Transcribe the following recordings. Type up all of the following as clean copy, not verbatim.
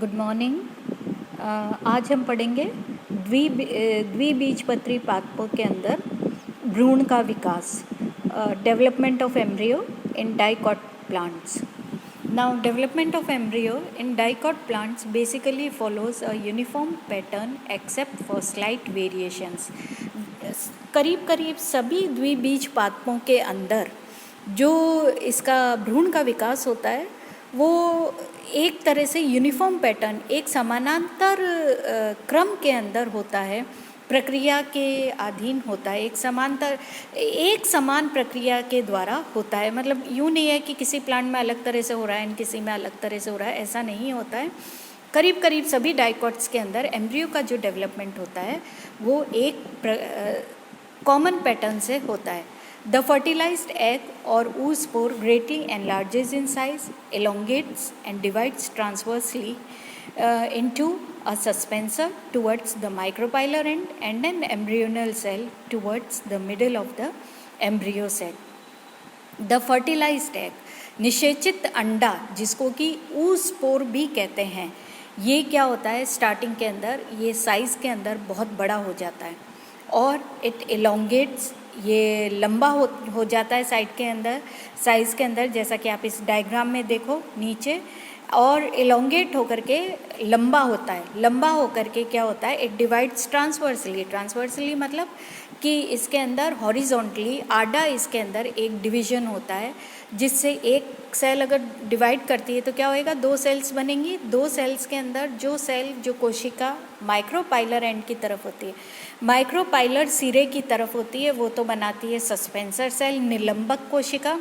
Good morning. आज हम पढ़ेंगे द्विबीजपत्री पादपों के अंदर भ्रूण का विकास, development of embryo in dicot plants. Now development of embryo in dicot plants basically follows a uniform pattern except for slight variations. करीब करीब सभी द्विबीज पादपों के अंदर जो इसका भ्रूण का विकास होता है वो एक तरह से यूनिफॉर्म पैटर्न, एक समानांतर क्रम के अंदर होता है, प्रक्रिया के अधीन होता है, एक समान प्रक्रिया के द्वारा होता है। मतलब यूँ नहीं है कि किसी प्लांट में अलग तरह से हो रहा है, किसी में अलग तरह से हो रहा है, ऐसा नहीं होता है। करीब करीब सभी डाइकॉट्स के अंदर एम्ब्रियो का जो डेवलपमेंट होता है वो एक कॉमन पैटर्न से होता है। The fertilized egg or oospore greatly enlarges in size, elongates and divides transversely into a suspensor towards the micropylar end and an embryonal cell towards the middle of the embryo cell. The fertilized egg, निषेचित अंडा जिसको कि oospore भी कहते हैं, ये क्या होता है, स्टार्टिंग के अंदर ये साइज़ के अंदर बहुत बड़ा हो जाता है और इट एलोंगेट्स, ये लंबा हो जाता है साइज़ के अंदर, जैसा कि आप इस डायग्राम में देखो नीचे, और एलोंगेट होकर के लंबा होता है। लंबा होकर के क्या होता है, इट डिवाइड्स ट्रांसवर्सली मतलब कि इसके अंदर हॉरिजॉन्टली आडा इसके अंदर एक डिवीजन होता है, जिससे एक सेल अगर डिवाइड करती है तो क्या होएगा, दो सेल्स बनेंगी। दो सेल्स के अंदर जो कोशिका माइक्रोपाइलर एंड की तरफ होती है, माइक्रोपाइलर सिरे की तरफ होती है, वो तो बनाती है सस्पेंसर सेल, निलंबक कोशिका,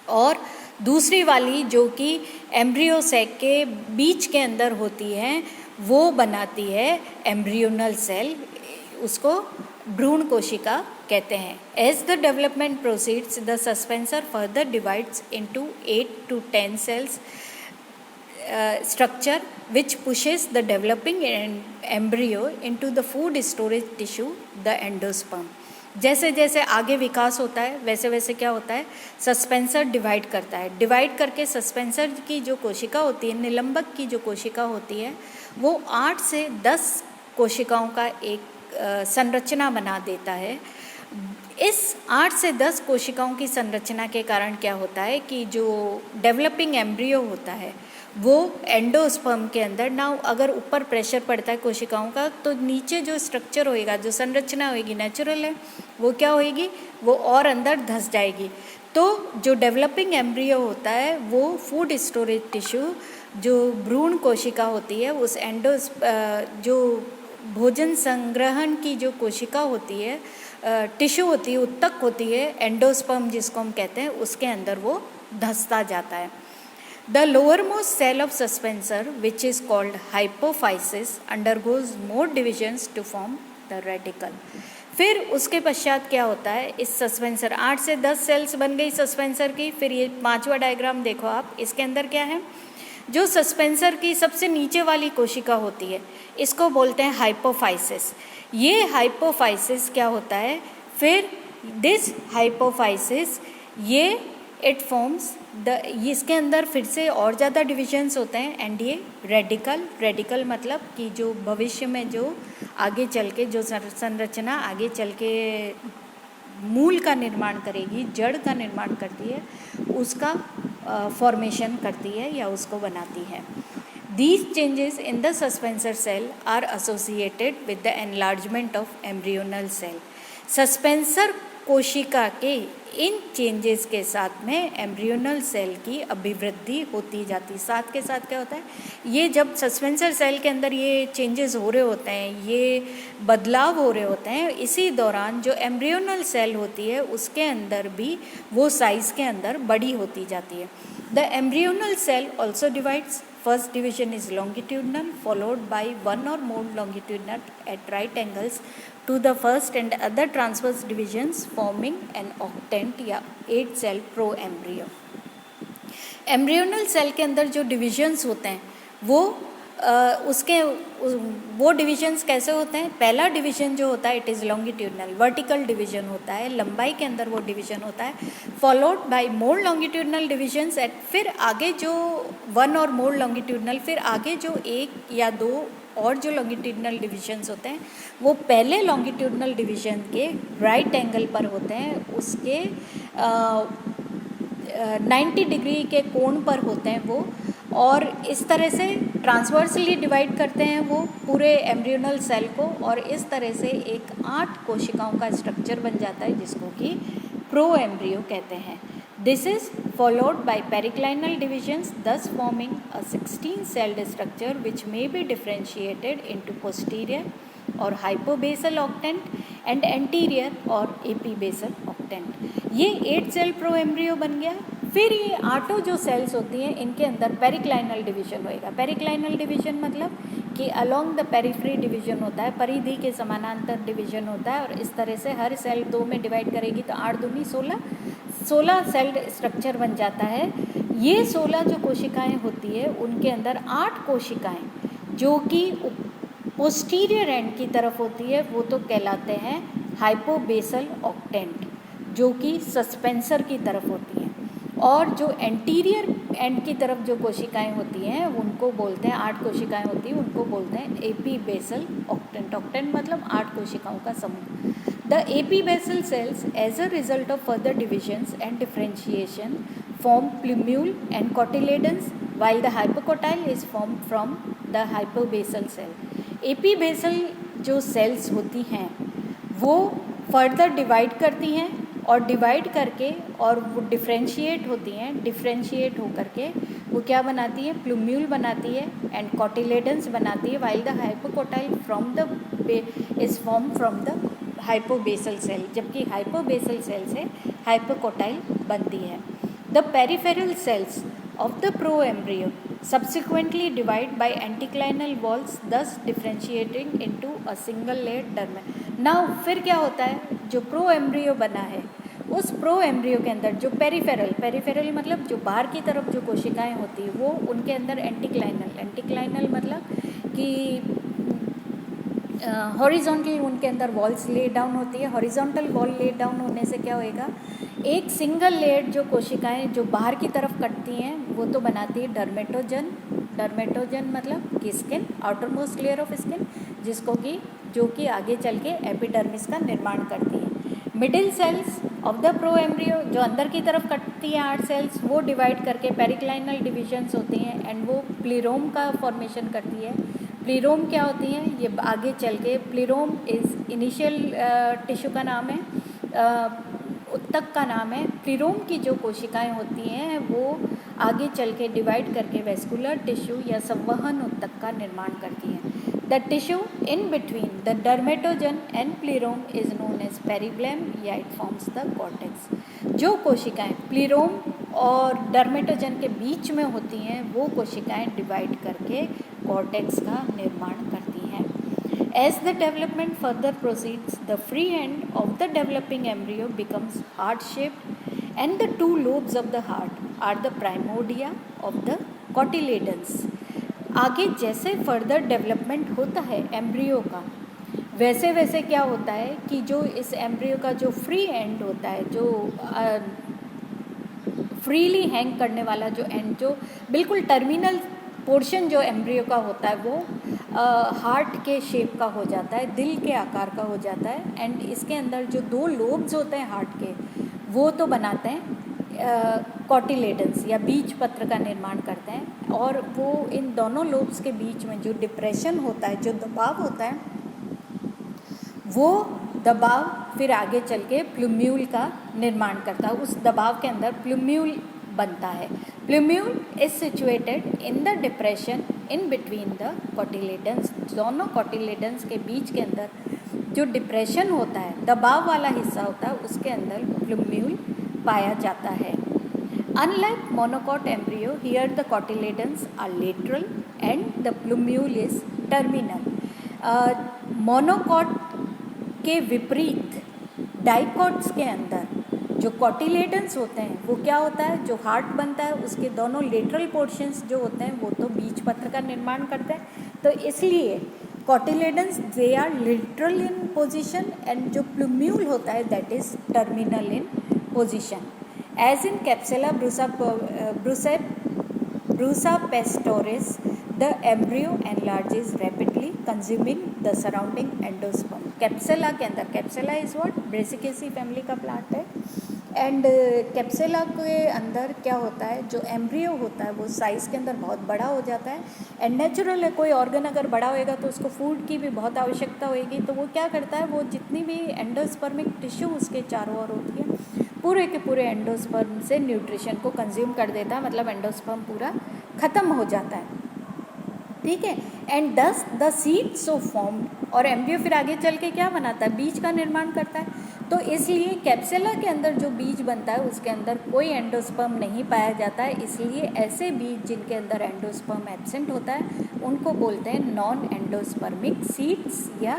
और दूसरी वाली जो कि एम्ब्रियो सैक के बीच के अंदर होती है वो बनाती है एम्ब्रियोनल सेल, उसको भ्रूण कोशिका कहते हैं। As the development proceeds the suspensor further divides into 8 to 10 cells structure which pushes the developing embryo into the food storage tissue, the endosperm. जैसे जैसे आगे विकास होता है वैसे वैसे क्या होता है, सस्पेंसर डिवाइड करता है। डिवाइड करके सस्पेंसर की जो कोशिका होती है, निलंबक की जो कोशिका होती है, वो 8 से 10 कोशिकाओं का एक संरचना बना देता है। इस 8 से 10 कोशिकाओं की संरचना के कारण क्या होता है कि जो डेवलपिंग एम्ब्रियो होता है वो एंडोस्पर्म के अंदर, ना अगर ऊपर प्रेशर पड़ता है कोशिकाओं का तो नीचे जो स्ट्रक्चर होएगा, जो संरचना होएगी, नेचुरल है, वो क्या होएगी, वो और अंदर धंस जाएगी। तो जो डेवलपिंग एम्ब्रियो होता है वो फूड स्टोरेज टिश्यू, जो भ्रूण कोशिका होती है, उस जो भोजन संग्रहण की जो कोशिका होती है, टिश्यू होती है, उत्तक होती है, एंडोस्पर्म जिसको हम कहते हैं, उसके अंदर वो धंसता जाता है। The lowermost cell of suspensor, which is called hypophysis, undergoes more divisions to form the radicle. फिर उसके पश्चात क्या होता है, इस सस्पेंसर 8 से 10 सेल्स बन गई सस्पेंसर की। फिर ये 5वां डायग्राम देखो आप, इसके अंदर क्या है, जो सस्पेंसर की सबसे नीचे वाली कोशिका होती है इसको बोलते हैं हाइपोफाइसिस। ये हाइपोफाइसिस क्या होता है, फिर दिस हाइपोफाइसिस ये इट फॉर्म्स इसके अंदर फिर से और ज़्यादा डिविजन्स होते हैं एंड ये रेडिकल मतलब कि जो भविष्य में जो आगे चल के जो संरचना आगे चल के मूल का निर्माण करेगी, जड़ का निर्माण करती है, उसका फॉर्मेशन करती है या उसको बनाती है। These changes in the suspensor cell are associated with the enlargement of embryonal cell. Suspensor कोशिका के इन चेंजेस के साथ में एम्ब्रियोनल सेल की अभिवृद्धि होती जाती। साथ के साथ क्या होता है, ये जब सस्पेंसर सेल के अंदर ये चेंजेस हो रहे होते हैं, ये बदलाव हो रहे होते हैं, इसी दौरान जो एम्ब्रियोनल सेल होती है उसके अंदर भी वो साइज़ के अंदर बड़ी होती जाती है। The embryonal cell also divides. First division is longitudinal, followed by one or more longitudinal at right angles to the first and other transverse divisions forming an octant या 8 cell pro-embryo. एम्ब्रियोनल सेल के अंदर जो divisions होते हैं वो उसके वो divisions कैसे होते हैं? पहला डिवीजन जो होता है it is longitudinal, vertical division होता है, लंबाई के अंदर वो डिवीजन होता है, followed by more longitudinal divisions eight, फिर आगे जो वन और मोर लॉन्गिट्यूडनल, फिर आगे जो एक या दो और जो लॉन्गिट्यूडनल डिविजन्स होते हैं वो पहले लॉन्गिट्यूडनल डिवीजन के राइट एंगल पर होते हैं, उसके 90 डिग्री के कोण पर होते हैं वो, और इस तरह से ट्रांसवर्सली डिवाइड करते हैं वो पूरे एम्ब्रियोनल सेल को, और इस तरह से एक 8 कोशिकाओं का स्ट्रक्चर बन जाता है जिसको कि प्रो एम्ब्रियो कहते हैं। This is followed by periclinal divisions thus forming a 16 celled structure which may be differentiated into posterior or hypobasal octant and anterior or epibasal octant. ये 8 सेल प्रो एम्ब्रियो बन गया। फिर ये 8 जो सेल्स होती हैं इनके अंदर पेरिक्लाइनल डिवीजन होएगा। पेरिक्लाइनल डिवीजन मतलब कि अलोंग द पेरिफ्री डिवीजन होता है, परिधि के समानांतर डिवीजन होता है, और इस तरह से हर सेल 2 में डिवाइड करेगी तो 8 दूनी 16 सेल स्ट्रक्चर बन जाता है। ये 16 जो कोशिकाएं होती है उनके अंदर 8 कोशिकाएं जो कि पोस्टीरियर एंड की तरफ होती है वो तो कहलाते हैं हाइपोबेसल ऑक्टेंट, जो कि सस्पेंसर की तरफ होती हैं, और जो एंटीरियर एंड की तरफ जो कोशिकाएं होती हैं उनको बोलते हैं, 8 कोशिकाएं होती हैं उनको बोलते हैं एपीबेसल ऑक्टेंट। ऑक्टेंट मतलब 8 कोशिकाओं का समूह। The epibasal cells as a result of further divisions and differentiation form plumule and cotyledons while the hypocotyle is formed from the hypobasal cell. Epibasal जो सेल्स होती हैं वो फर्दर डिवाइड करती हैं और डिवाइड करके और वो डिफ्रेंशिएट होती हैं, डिफ्रेंशिएट होकर के वो क्या बनाती है? प्लूम्यूल बनाती है एंड कोटिलेडन्स बनाती है, while the hypocotyle from the is formed from the hypobasal cell, जबकि हाइपोबेसल सेल से हाइपोकोटाइल बनती है। The peripheral cells of the proembryo subsequently divide by anticlinal walls, thus differentiating into a single layered dermis. Now फिर क्या होता है? जो pro embryo बना है उस प्रो एम्ब्रियो के अंदर जो पेरिफेरल मतलब जो बाहर की तरफ जो कोशिकाएं होती है वो उनके अंदर एंटीक्लाइनल मतलब कि हॉरिजॉन्टल उनके अंदर वॉल्स ले डाउन होती है। हॉरिजॉन्टल वॉल ले डाउन होने से क्या होएगा? एक सिंगल लेयर्ड जो कोशिकाएं जो बाहर की तरफ कटती हैं वो तो बनाती है डर्मेटोजन मतलब कि skin, outer most layer of skin, जिसको कि जो कि आगे चल के एपिडर्मिस का निर्माण करती है। Middle cells of the pro embryo जो अंदर की तरफ कटती हैं 8 सेल्स, वो डिवाइड करके पेरिक्लाइनल डिविजन्स होती हैं एंड वो प्लीरोम का फॉर्मेशन करती है। प्लीरोम क्या होती हैं? ये आगे चल के प्लीरोम इज इनिशियल टिश्यू का नाम है, उत्तक का नाम है। प्लीरोम की जो कोशिकाएं होती हैं वो आगे चल के डिवाइड करके वेस्कुलर टिश्यू या संवहन उत्तक का निर्माण करती हैं। The tissue in between the dermatogen and plerome is known as periblem या इट फॉर्म्स द कॉर्टेक्स। जो कोशिकाएं प्लीरोम और डर्मेटोजन के बीच में होती हैं वो कोशिकाएं डिवाइड करके कॉर्टेक्स का निर्माण करती हैं। As the development further proceeds, the free end of the developing embryo becomes heart-shaped, and the 2 lobes of the heart are the primordia of the cotyledons. आगे जैसे फर्दर डेवलपमेंट होता है एम्ब्रियो का, वैसे वैसे क्या होता है कि जो इस एम्ब्रियो का जो फ्री एंड होता है, जो फ्रीली हैंग करने वाला जो एंड, जो बिल्कुल टर्मिनल पोर्शन जो एम्ब्रियो का होता है वो हार्ट के शेप का हो जाता है, दिल के आकार का हो जाता है। एंड इसके अंदर जो 2 लोब्स होते हैं हार्ट के वो तो बनाते हैं कॉटिलेडन्स या बीज पत्र का निर्माण करते हैं, और वो इन दोनों लोब्स के बीच में जो डिप्रेशन होता है, जो दबाव होता है, वो दबाव फिर आगे चल के प्लूम्यूल का निर्माण करता है। उस दबाव के अंदर प्लूम्यूल बनता है। Plumule is situated in the depression in between the cotyledons. दोनों कॉटिलेडन्स के बीच के अंदर जो डिप्रेशन होता है, दबाव वाला हिस्सा होता है, उसके अंदर प्लूम्यूल पाया जाता है। Unlike monocot embryo, here the cotyledons are lateral and the plumule is terminal. Monocot के विपरीत डाइकॉट्स के अंदर जो कॉटिलेडन्स होते हैं वो क्या होता है, जो हार्ट बनता है उसके दोनों लेटरल पोर्शंस जो होते हैं वो तो बीज पत्र का निर्माण करते हैं, तो इसलिए cotyledons they are lateral in position and जो प्लूम्यूल होता है that is terminal in position. As in capsella bursa pastoris the embryo enlarges rapidly consuming the surrounding endosperm. Capsella के अंदर, capsella is what, brassicaceae family का plant है, and capsella के अंदर क्या होता है, जो एम्ब्रियो होता है वो साइज़ के अंदर बहुत बड़ा हो जाता है. एंड नेचुरल है, कोई ऑर्गन अगर बड़ा होएगा तो उसको फूड की भी बहुत आवश्यकता होएगी, तो वो क्या करता है, वो जितनी भी एंडोस्पर्मिक टिश्यू उसके चारों ओर होती है पूरे के पूरे एंडोस्पर्म से न्यूट्रिशन को कंज्यूम कर देता है, मतलब एंडोस्पर्म पूरा ख़त्म हो जाता है. ठीक है. एंड दस द सीड सो फॉर्म, और एम्ब्रियो फिर आगे चल के क्या बनाता है, बीज का निर्माण करता है. तो इसलिए कैप्सुला के अंदर जो बीज बनता है उसके अंदर कोई एंडोस्पर्म नहीं पाया जाता है, इसलिए ऐसे बीज जिनके अंदर एंडोस्पर्म एब्सेंट होता है उनको बोलते हैं नॉन एंडोस्पर्मिक सीड्स, या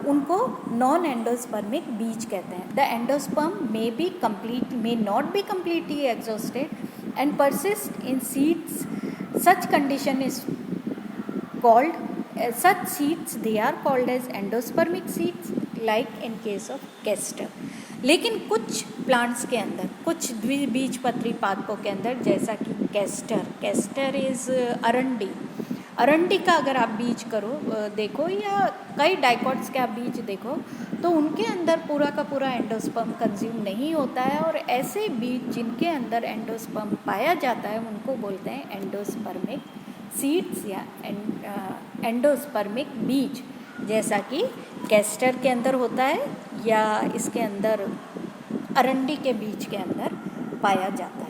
उनको नॉन एंडोस्पर्मिक बीज कहते हैं. The endosperm may not be completely exhausted and persist in seeds. Such condition is called such seeds, they are called as endospermic seeds like in case of castor. लेकिन कुछ plants के अंदर, कुछ द्विबीजपत्री पादपों के अंदर, जैसा कि कैस्टर इज अरंडी का अगर आप बीज देखो या कई डाइकॉट्स के आप बीज देखो तो उनके अंदर पूरा का पूरा एंडोस्पर्म कंज्यूम नहीं होता है, और ऐसे बीज जिनके अंदर एंडोस्पर्म पाया जाता है उनको बोलते हैं एंडोस्पर्मिक सीड्स या एंडोस्पर्मिक बीज, जैसा कि कैस्टर के अंदर होता है या इसके अंदर अरंडी के बीज के अंदर पाया जाता है.